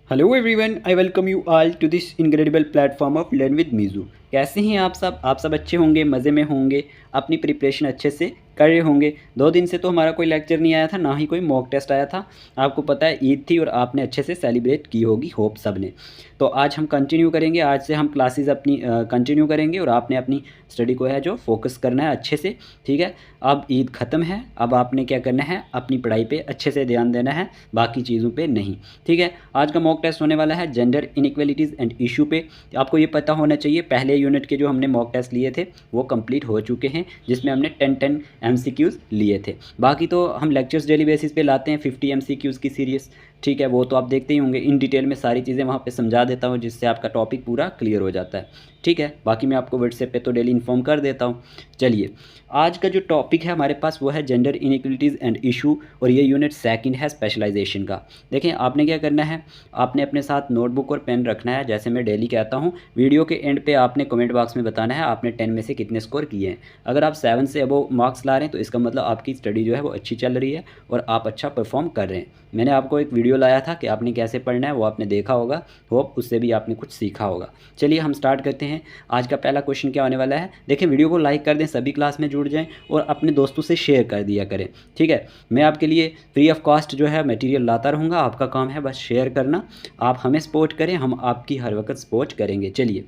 Hello everyone, I welcome you all to this incredible platform of learn with Meeju. कैसे हैं आप सब अच्छे होंगे, मज़े में होंगे, अपनी प्रिपरेशन अच्छे से कर रहे होंगे। 2 दिन से तो हमारा कोई लेक्चर नहीं आया था, ना ही कोई मॉक टेस्ट आया था। आपको पता है ईद थी और आपने अच्छे से सेलिब्रेट की होगी, होप सब ने। तो आज हम कंटिन्यू करेंगे, आज से हम क्लासेस अपनी कंटिन्यू करेंगे और आपने अपनी स्टडी को है जो फोकस करना है अच्छे से। ठीक है, अब ईद ख़त्म है, अब आपने क्या करना है, अपनी पढ़ाई पे अच्छे से ध्यान देना है, बाकी चीज़ों पे नहीं। ठीक है, आज का मॉक टेस्ट होने वाला है जेंडर इनइक्वलिटीज़ एंड इशू पे। आपको ये पता होना चाहिए पहले यूनिट के जो हमने मॉक टेस्ट लिए थे वो कंप्लीट हो चुके हैं, जिसमें हमने 10 MCQs लिए थे। बाकी तो हम लेक्चर्स डेली बेसिस पे लाते हैं 50 MCQs की सीरीज़। ठीक है, वो तो आप देखते ही होंगे, इन डिटेल में सारी चीज़ें वहाँ पे समझा देता हूँ, जिससे आपका टॉपिक पूरा क्लियर हो जाता है। ठीक है, बाकी मैं आपको व्हाट्सएप पे तो डेली इन्फॉर्म कर देता हूँ। चलिए, आज का जो टॉपिक है हमारे पास वो है जेंडर इनइक्वलिटीज़ एंड इशू, और ये यूनिट सेकंड है स्पेशलाइजेशन का। देखें, आपने क्या करना है, आपने अपने साथ नोटबुक और पेन रखना है। जैसे मैं डेली कहता हूँ, वीडियो के एंड पे आपने कमेंट बॉक्स में बताना है आपने 10 में से कितने स्कोर किए हैं। अगर आप 7 से अबव मार्क्स ला रहे हैं तो इसका मतलब आपकी स्टडी जो है वो अच्छी चल रही है और आप अच्छा परफॉर्म कर रहे हैं। मैंने आपको एक वीडियो लाया था कि आपने कैसे पढ़ना है, वो आपने देखा होगा, होप उससे भी आपने कुछ सीखा होगा। चलिए हम स्टार्ट करते हैं। आज का पहला क्वेश्चन क्या होने वाला है, देखिए वीडियो को लाइक कर दें, सभी क्लास में जुड़ जाएं और अपने दोस्तों से शेयर कर दिया करें। ठीक है, मैं आपके लिए फ्री ऑफ कॉस्ट जो है मटेरियल लाता रहूँगा, आपका काम है बस शेयर करना। आप हमें सपोर्ट करें, हम आपकी हर वक्त सपोर्ट करेंगे। चलिए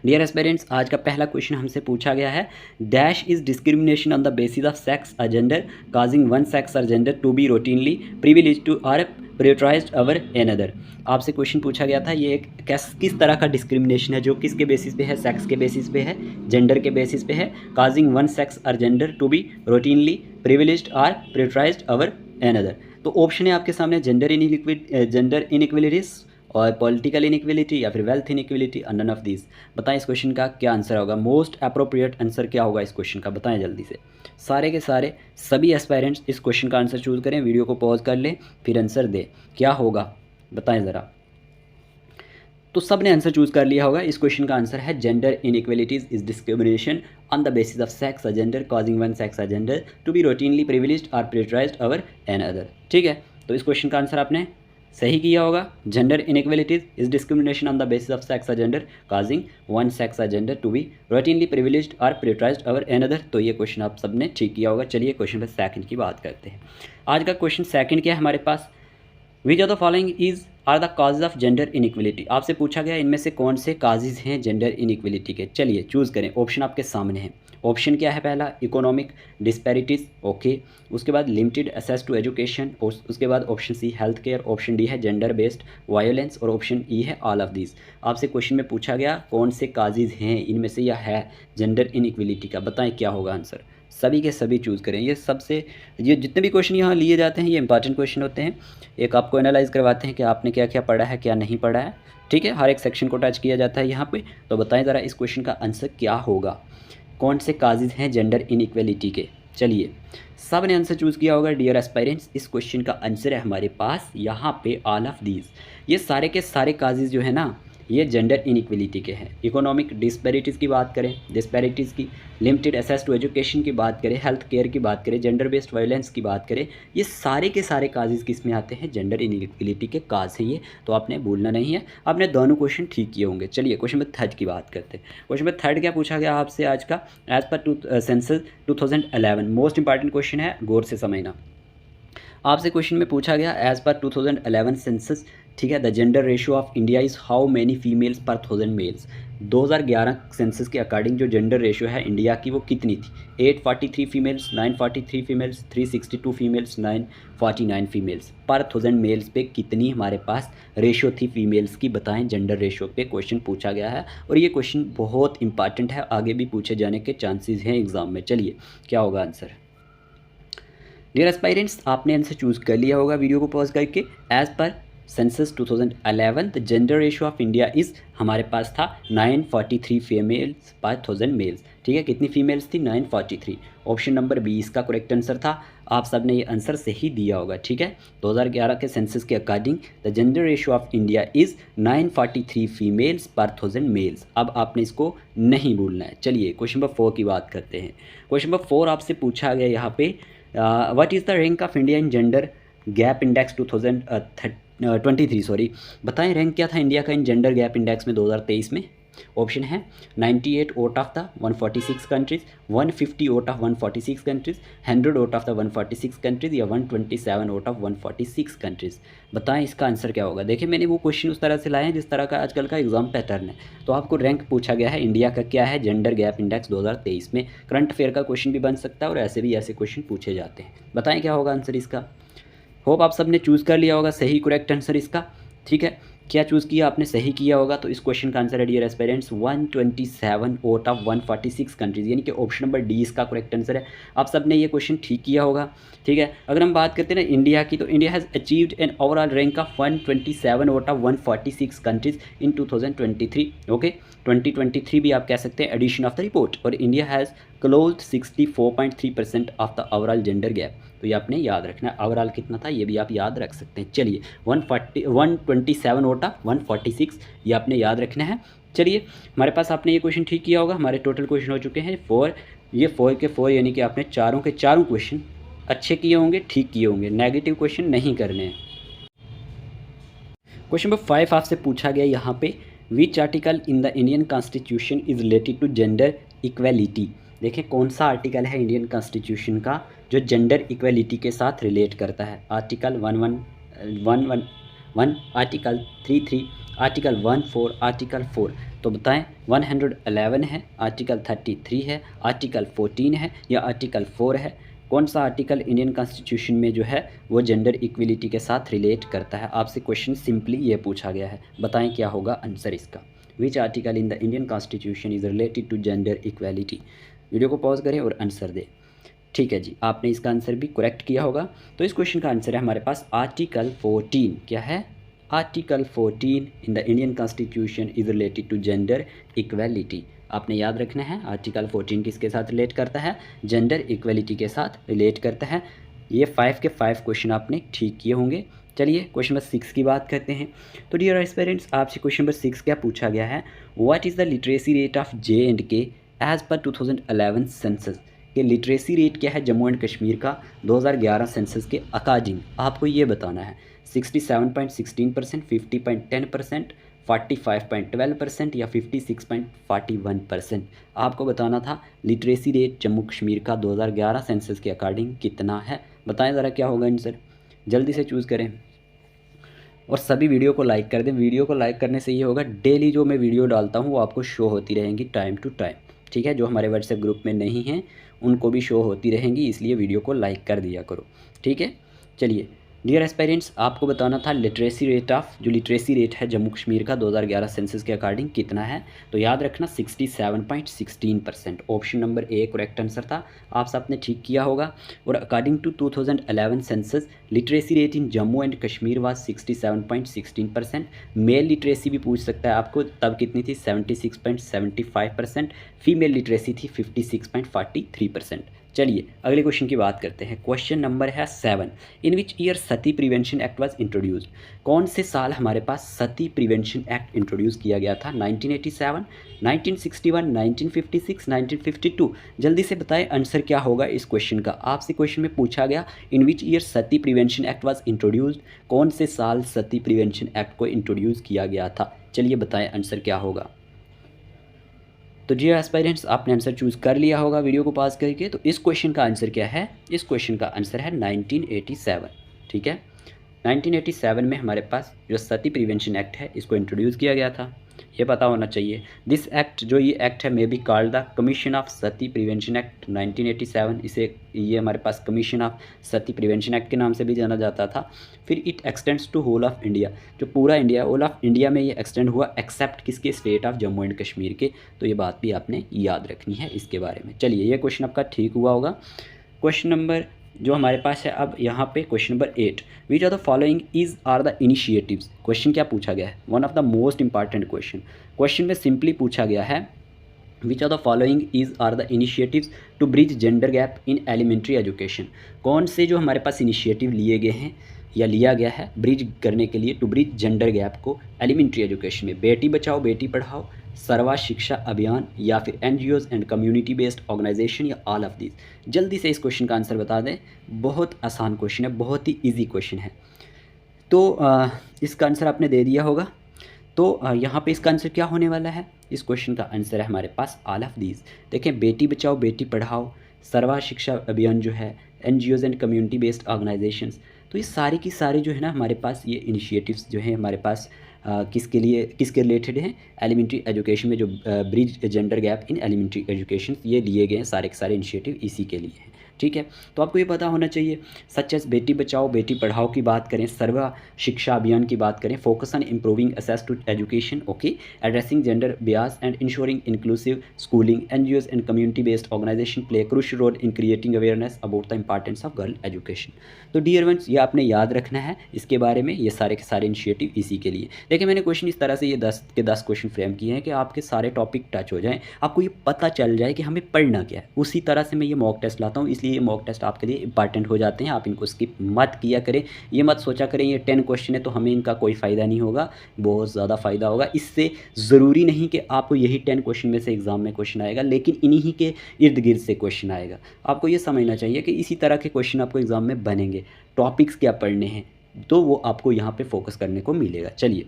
डियर एस्पिरेंट्स, आज का पहला क्वेश्चन हमसे पूछा गया है, dash is discrimination on the basis of sex और जेंडर काजिंग वन सेक्स और gender to be routinely privilege to or prioritised over another. आपसे क्वेश्चन पूछा गया था ये एक किस तरह का डिस्क्रिमिनेशन है, जो किसके बेसिस पे है, सेक्स के बेसिस पे है, जेंडर के बेसिस पे है, काजिंग वन सेक्स और gender to be routinely privileged or prioritised over another. तो ऑप्शन है आपके सामने, जेंडर इनइक्वलिटीज और पॉलिटिकल इनइक्वलिटी या फिर wealth inequality, none of this. बताएं इस क्वेश्चन का क्या आंसर होगा, मोस्ट अप्रोप्रिएट आंसर क्या होगा इस क्वेश्चन का, बताएं जल्दी से। सारे के सारे सभी एस्पायरेंट्स इस क्वेश्चन का आंसर चूज़ करें, वीडियो को पॉज कर लें, फिर आंसर दें, क्या होगा बताएं ज़रा। तो सब ने आंसर चूज़ कर लिया होगा। इस क्वेश्चन का आंसर है gender inequalities is discrimination on the basis of sex और जेंडर काजिंग वन सेक्स और gender to be routinely privileged और प्रियोरिटाइज्ड ओवर एन अदर। ठीक है, तो इस क्वेश्चन का आंसर आपने सही किया होगा। Gender inequalities is discrimination on the basis of sex और जेंडर काजिंग वन सेक्स और gender to be routinely privileged और प्रियोरिटाइज्ड ओवर एन अदर। तो ये क्वेश्चन आप सबने ठीक किया होगा। चलिए क्वेश्चन पर सेकंड की बात करते हैं। आज का क्वेश्चन सेकंड क्या है हमारे पास, which of the following is are the causes of gender inequality. आपसे पूछा गया इनमें से कौन से काजेज हैं जेंडर इनइक्वलिटी के। चलिए चूज़ करें, ऑप्शन आपके सामने हैं। ऑप्शन क्या है, पहला इकोनॉमिक डिस्पैरिटीज़, ओके। उसके बाद लिमिटेड एक्सेस टू एजुकेशन, उसके बाद option C health care, option D है जेंडर बेस्ड वायलेंस और ऑप्शन ई है ऑल ऑफ दिस। आपसे क्वेश्चन में पूछा गया कौन से काजेज हैं इनमें से या है जेंडर इनइक्वलिटी का, बताएं क्या होगा आंसर। सभी के सभी चूज़ करें। ये जितने भी क्वेश्चन यहाँ लिए जाते हैं ये इंपॉर्टेंट क्वेश्चन होते हैं। एक आपको एनालाइज करवाते हैं कि आपने क्या क्या पढ़ा है, क्या नहीं पढ़ा है। ठीक है, हर एक सेक्शन को टच किया जाता है यहाँ पे। तो बताएं ज़रा इस क्वेश्चन का आंसर क्या होगा, कौन से काजेज हैं जेंडर इनइक्वलिटी के। चलिए सब ने आंसर चूज़ किया होगा डियर एस्पायरेंट्स। इस क्वेश्चन का आंसर है हमारे पास यहाँ पे ऑल ऑफ दीज। ये सारे के सारे काजेज जो है ना ये जेंडर इनइक्वलिटी के हैं। इकोनॉमिक डिस्पैरिटीज़ की बात करें, डिस्पैरिटीज़ की, लिमिटेड एक्सेस टू एजुकेशन की बात करें, हेल्थ केयर की बात करें, जेंडर बेस्ड वायलेंस की बात करें, ये सारे के सारे काजेज़ किस में आते हैं, जेंडर इनइक्वलिटी के काज हैं ये। तो आपने भूलना नहीं है, आपने दोनों क्वेश्चन ठीक किए होंगे। चलिए क्वेश्चन नंबर थर्ड की बात करते हैं। क्वेश्चन नंबर थर्ड क्या पूछा गया आपसे आज का, as per census 2011। Most important question है, गौर से समझना। आपसे क्वेश्चन में पूछा गया एज पर 2011 सेंसस, ठीक है, the gender ratio of India is how many females पर 1000 मेल्स। 2011 सेंसस के अकॉर्डिंग जो जेंडर रेशियो है इंडिया की वो कितनी थी, 843 फीमेल्स, 943 फीमेल्स, 362 फीमेल्स, 949 फीमेल्स पर 1000 मेल्स पे कितनी हमारे पास रेशियो थी फीमेल्स की, बताएं। जेंडर रेशियो पे क्वेश्चन पूछा गया है और ये क्वेश्चन बहुत इंपॉर्टेंट है, आगे भी पूछे जाने के चांसेस हैं एग्जाम में। चलिए क्या होगा आंसर। डियर एस्पायरेंट्स, आपने आंसर चूज़ कर लिया होगा वीडियो को पॉज करके। As per census 2011 the gender ratio of India is हमारे पास था 943 फीमेल्स पर 1000 मेल्स। ठीक है, कितनी फीमेल्स थी, 943। ऑप्शन नंबर बी इसका करेक्ट आंसर था। आप सब ने ये आंसर सही दिया होगा। ठीक है, 2011 के सेंसस के according the gender ratio of India is 943 females पर 1000 मेल्स। अब आपने इसको नहीं भूलना है। चलिए क्वेश्चन नंबर 4 की बात करते हैं। क्वेश्चन नंबर 4 आपसे पूछा गया यहाँ पे, what is the rank of India in gender gap index 23 sorry. बताएं रैंक क्या था इंडिया का इन जेंडर गैप इंडेक्स में 2023 में। ऑप्शन है 98 out of the 146 countries, 150 out of 146 countries, 100 out of the 146 countries या 127 आउट ऑफ 146 कंट्रीज़। बताएं इसका आंसर क्या होगा। देखिए मैंने वो क्वेश्चन उस तरह से लाए हैं जिस तरह का आजकल का एग्जाम पैटर्न है। तो आपको रैंक पूछा गया है इंडिया का क्या है जेंडर गैप इंडेक्स 2023 में। करंट अफेयर का क्वेश्चन भी बन सकता है और ऐसे भी ऐसे क्वेश्चन पूछे जाते हैं। बताएं क्या होगा आंसर इसका। होप आप सब ने चूज़ कर लिया होगा सही करेक्ट आंसर इसका। ठीक है, क्या चूज़ किया आपने, सही किया होगा। तो इस क्वेश्चन का आंसर है dear aspirants 127 out of 146 countries, यानी कि ऑप्शन नंबर डी इसका करेक्ट आंसर है। आप सब ने ये क्वेश्चन ठीक किया होगा। ठीक है, अगर हम बात करते हैं ना इंडिया की, तो India has achieved an overall rank of 127 out of 146 countries in 2023। Okay, 2023 भी आप कह सकते हैं एडिशन ऑफ द रिपोर्ट। और India has closed 64.3% of the overall gender gap. तो ये आपने याद रखना है, ओवरऑल कितना था ये भी आप याद रख सकते हैं। चलिए 127 आउट ऑफ 146 ये आपने याद रखना है। चलिए हमारे पास आपने ये क्वेश्चन ठीक किया होगा। हमारे टोटल क्वेश्चन हो चुके हैं 4। ये 4 के 4 यानी कि आपने चारों के चारों क्वेश्चन अच्छे किए होंगे, ठीक किए होंगे, नेगेटिव क्वेश्चन नहीं करने हैं। क्वेश्चन नंबर 5 आपसे पूछा गया यहाँ पे, which article in the Indian constitution is related to gender equality. देखें कौन सा आर्टिकल है इंडियन कॉन्स्टिट्यूशन का जो जेंडर इक्वेलिटी के साथ रिलेट करता है। Article 1 article 33, article 14, article 4। तो बताएं 111 है, आर्टिकल 33 है, आर्टिकल 14 है या आर्टिकल 4 है। कौन सा आर्टिकल इंडियन कॉन्स्टिट्यूशन में जो है वो जेंडर इक्वलिटी के साथ रिलेट करता है। आपसे क्वेश्चन सिंपली ये पूछा गया है, बताएं क्या होगा आंसर इसका। Which article in the Indian constitution is related to gender equality. Video को पॉज करें और आंसर दें। ठीक है जी, आपने इसका आंसर भी करेक्ट किया होगा। तो इस क्वेश्चन का आंसर है हमारे पास आर्टिकल 14। क्या है, article 14 in the Indian constitution is related to gender equality. आपने याद रखना है आर्टिकल 14 किसके साथ रिलेट करता है, जेंडर इक्वलिटी के साथ रिलेट करता है। ये 5 के 5 क्वेश्चन आपने ठीक किए होंगे। चलिए क्वेश्चन नंबर 6 की बात करते हैं। तो डियर एस्पिरेंट्स आपसे क्वेश्चन नंबर 6 क्या पूछा गया है, what is the literacy rate of J&K as per 2011 census. कि लिटरेसी रेट क्या है जम्मू एंड कश्मीर का 2011 सेंसस के अकॉर्डिंग आपको ये बताना है। 67.16%, 50.10%, 45.12% या 56.41%। आपको बताना था लिटरेसी रेट जम्मू कश्मीर का 2011 सेंसस के अकॉर्डिंग कितना है। बताएं ज़रा क्या होगा आंसर, जल्दी से चूज़ करें और सभी वीडियो को लाइक कर दें। वीडियो को लाइक करने से ये होगा डेली जो मैं वीडियो डालता हूँ वो आपको शो होती रहेंगी टाइम टू टाइम। ठीक है, जो हमारे व्हाट्सएप ग्रुप में नहीं हैं उनको भी शो होती रहेंगी, इसलिए वीडियो को लाइक कर दिया करो। ठीक है, चलिए डियर एस्पायरेंट्स आपको बताना था लिटरेसी रेट ऑफ, जो लिटरेसी रेट है जम्मू कश्मीर का 2011 सेंसस के अकॉर्डिंग कितना है। तो याद रखना 67.16%। Option number A correct answer था, आप सबने ठीक किया होगा। और according to 2011 census literacy rate in Jammu and Kashmir was 67.16%। Male literacy भी पूछ सकता है आपको, तब कितनी थी 76.75%। फीमेल लिटरेसी थी 56.43%। चलिए अगले क्वेश्चन की बात करते हैं। क्वेश्चन नंबर है 7, in which year Sati prevention act was introduced. कौन से साल हमारे पास सती प्रिवेंशन एक्ट इंट्रोड्यूस किया गया था। 1987, 1961, 1956, 1952। जल्दी से बताएं आंसर क्या होगा इस क्वेश्चन का। आपसे क्वेश्चन में पूछा गया in which year Sati prevention act was introduced, कौन से साल सती प्रिवेंशन एक्ट को इंट्रोड्यूस किया गया था। चलिए बताएं आंसर क्या होगा। तो जी एस्पायरेंट्स आपने आंसर चूज़ कर लिया होगा वीडियो को पास करके। तो इस क्वेश्चन का आंसर क्या है, इस क्वेश्चन का आंसर है 1987। ठीक है, 1987 में हमारे पास जो सती प्रिवेंशन एक्ट है इसको इंट्रोड्यूस किया गया था, ये पता होना चाहिए। दिस एक्ट, जो ये एक्ट है, may be called the commission of Sati prevention act 1987। इसे ये हमारे पास commission of Sati prevention act के नाम से भी जाना जाता था। फिर it extends to whole of India, जो पूरा इंडिया, होल ऑफ इंडिया में ये एक्सटेंड हुआ एक्सेप्ट किसके, state of Jammu and Kashmir के। तो ये बात भी आपने याद रखनी है इसके बारे में। चलिए ये क्वेश्चन आपका ठीक हुआ होगा। क्वेश्चन नंबर जो हमारे पास है अब यहाँ पे question number 8, which are the following is are the initiatives. Question क्या पूछा गया है, one of the most important question. Question में सिंपली पूछा गया है which are the following is are the initiatives to bridge gender gap in elementary education. कौन से जो हमारे पास इनिशिएटिव लिए गए हैं या लिया गया है ब्रिज करने के लिए, टू ब्रिज जेंडर गैप को एलिमेंट्री एजुकेशन में। बेटी बचाओ बेटी पढ़ाओ, सर्वा शिक्षा अभियान या फिर NGOs and community based organisation या ऑल ऑफ दिस। जल्दी से इस क्वेश्चन का आंसर बता दें, बहुत आसान क्वेश्चन है, बहुत ही इजी क्वेश्चन है। तो इसका आंसर आपने दे दिया होगा। तो यहाँ पे इसका आंसर क्या होने वाला है? इस क्वेश्चन का आंसर है हमारे पास ऑल ऑफ दीज। देखें, बेटी बचाओ बेटी पढ़ाओ, सर्वा शिक्षा अभियान जो है, NGOs and community based organisations, तो ये सारी की सारी जो है ना हमारे पास ये इनिशिएटिव्स जो हैं हमारे पास किसके लिए, किसके रिलेटेड हैं? एलिमेंट्री एजुकेशन में जो bridge gender gap in elementary education, ये लिए गए हैं सारे के सारे इनिशिएटिव इसी के लिए हैं। ठीक है, तो आपको ये पता होना चाहिए। सच एस बेटी बचाओ बेटी पढ़ाओ की बात करें, सर्वा शिक्षा अभियान की बात करें, focus on improving access to education, okay, addressing gender bias and ensuring inclusive schooling, NGOs and community based organisation play crucial role in creating awareness about the importance of girl education. तो dear ones, ये आपने याद रखना है इसके बारे में, ये सारे के सारे इनिशिएटिव इसी के लिए। देखिए, मैंने क्वेश्चन इस तरह से ये 10 के 10 क्वेश्चन फ्रेम किए हैं कि आपके सारे टॉपिक टच हो जाएं, आपको ये पता चल जाए कि हमें पढ़ना क्या है। उसी तरह से मैं ये मॉक टेस्ट लाता हूँ, इसलिए ये मॉक टेस्ट आपके लिए इंपॉर्टेंट हो जाते हैं। आप इनको स्किप मत किया करें, ये मत सोचा करें ये 10 क्वेश्चन है तो हमें इनका कोई फ़ायदा नहीं होगा, बहुत ज़्यादा फ़ायदा होगा। इससे ज़रूरी नहीं कि आपको यही 10 क्वेश्चन में से एग्ज़ाम में क्वेश्चन आएगा, लेकिन इन्हीं के इर्द गिर्द से क्वेश्चन आएगा। आपको ये समझना चाहिए कि इसी तरह के क्वेश्चन आपको एग्ज़ाम में बनेंगे। टॉपिक्स क्या पढ़ने हैं तो वो आपको यहाँ पे फोकस करने को मिलेगा। चलिए,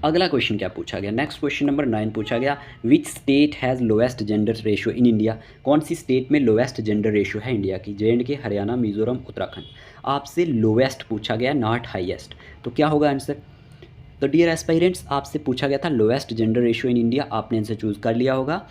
अगला क्वेश्चन क्या पूछा गया? नेक्स्ट क्वेश्चन नंबर 9 पूछा गया, which state has lowest gender ratio in India? कौन सी स्टेट में लोएस्ट जेंडर रेशियो है इंडिया की? JNK, हरियाणा, मिजोरम, उत्तराखंड। आपसे लोएस्ट पूछा गया, नॉट हाईएस्ट, तो क्या होगा आंसर? तो डियर एस्पायरेंट्स, आपसे पूछा गया था lowest gender ratio in India, आपने आंसर चूज़ कर लिया होगा।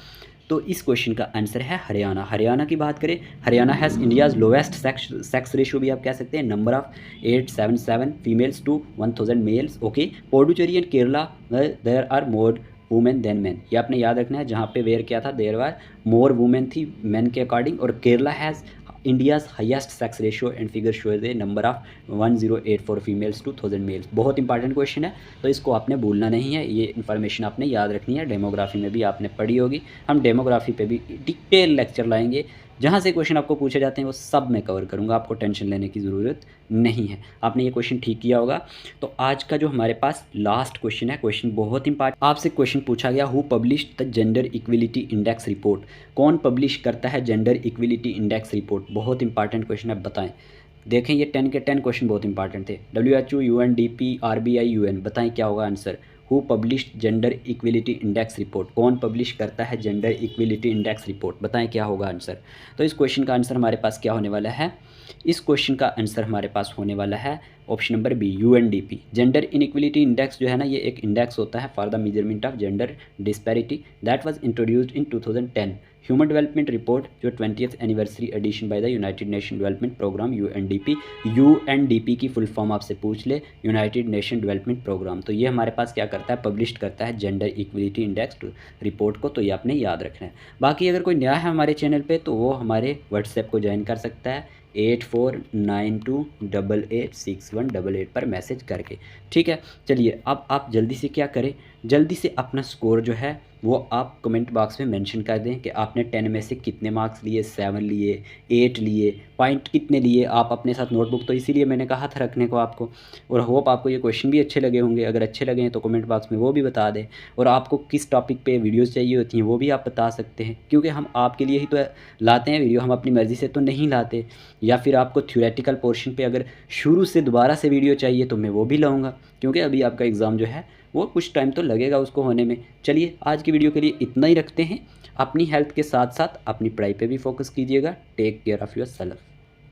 तो इस क्वेश्चन का आंसर है हरियाणा। हरियाणा की बात करें, Haryana has India's lowest sex ratio भी आप कह सकते हैं, number of 877 females to 1000 males, okay. Pondicherry and Kerala there are more women than man, ये आपने याद रखना है। जहाँ पे वेयर किया था, देयर आर मोर वुमेन थी मैन के अकॉर्डिंग। और Kerala has India's highest sex ratio and figure shows a number of 1084 females to 1000 males. बहुत इंपॉर्टेंट क्वेश्चन है, तो इसको आपने भूलना नहीं है, ये इन्फॉर्मेशन आपने याद रखनी है। डेमोग्राफी में भी आपने पढ़ी होगी, हम डेमोग्राफी पे भी डिटेल लेक्चर लाएंगे। जहाँ से क्वेश्चन आपको पूछे जाते हैं वो सब मैं कवर करूँगा, आपको टेंशन लेने की ज़रूरत नहीं है। आपने ये क्वेश्चन ठीक किया होगा। तो आज का जो हमारे पास लास्ट क्वेश्चन है, क्वेश्चन बहुत इंपॉर्टेंट। आपसे क्वेश्चन पूछा गया, who publish the gender equality index report? कौन पब्लिश करता है जेंडर इक्वलिटी इंडेक्स रिपोर्ट? बहुत इंपॉर्टेंट क्वेश्चन है, बताएं। देखें, ये 10 के 10 क्वेश्चन बहुत इंपॉर्टेंट थे। WHO, UNDP, RBI, UN, बताएं क्या होगा answer? Who published gender equality index report? कौन पब्लिश करता है जेंडर इक्वलिटी इंडेक्स रिपोर्ट? बताएं क्या होगा आंसर? तो इस क्वेश्चन का आंसर हमारे पास क्या होने वाला है? इस क्वेश्चन का आंसर हमारे पास होने वाला है option number B, UNDP। Gender inequality index जो है ना, ये एक इंडेक्स होता है for the measurement of gender disparity that was introduced in 2010। Human development report जो 20th anniversary edition by the united nation development program, UNDP। UNDP की full form आपसे पूछ ले, यूनाइटेड नेशन डेवलपमेंट प्रोग्राम। तो ये हमारे पास क्या करता है, पब्लिश करता है जेंडर इक्वलिटी इंडेक्स रिपोर्ट को, तो ये आपने याद रखना है। बाकी अगर कोई नया है हमारे चैनल पे तो वो हमारे व्हाट्सएप को ज्वाइन कर सकता है 8492886188 पर मैसेज करके, ठीक है। चलिए, अब आप जल्दी से क्या करें, जल्दी से अपना स्कोर जो है वो आप कमेंट बॉक्स में मेंशन कर दें कि आपने 10 में से कितने मार्क्स लिए, 7 लिए, 8 लिए, पॉइंट कितने लिए। आप अपने साथ नोटबुक, तो इसीलिए मैंने कहा था रखने को आपको। और होप आपको ये क्वेश्चन भी अच्छे लगे होंगे, अगर अच्छे लगे हैं तो कमेंट बॉक्स में वो भी बता दें। और आपको किस टॉपिक पे वीडियोस चाहिए होती हैं वो भी आप बता सकते हैं, क्योंकि हम आपके लिए ही तो लाते हैं वीडियो, हम अपनी मर्ज़ी से तो नहीं लाते। या फिर आपको थ्योरेटिकल पोर्शन पे अगर शुरू से दोबारा से वीडियो चाहिए तो मैं वो भी लाऊंगा, क्योंकि अभी आपका एग्ज़ाम जो है वो कुछ टाइम तो लगेगा उसको होने में। चलिए, आज की वीडियो के लिए इतना ही रखते हैं। अपनी हेल्थ के साथ साथ अपनी पढ़ाई पे भी फोकस कीजिएगा। Take care of your self.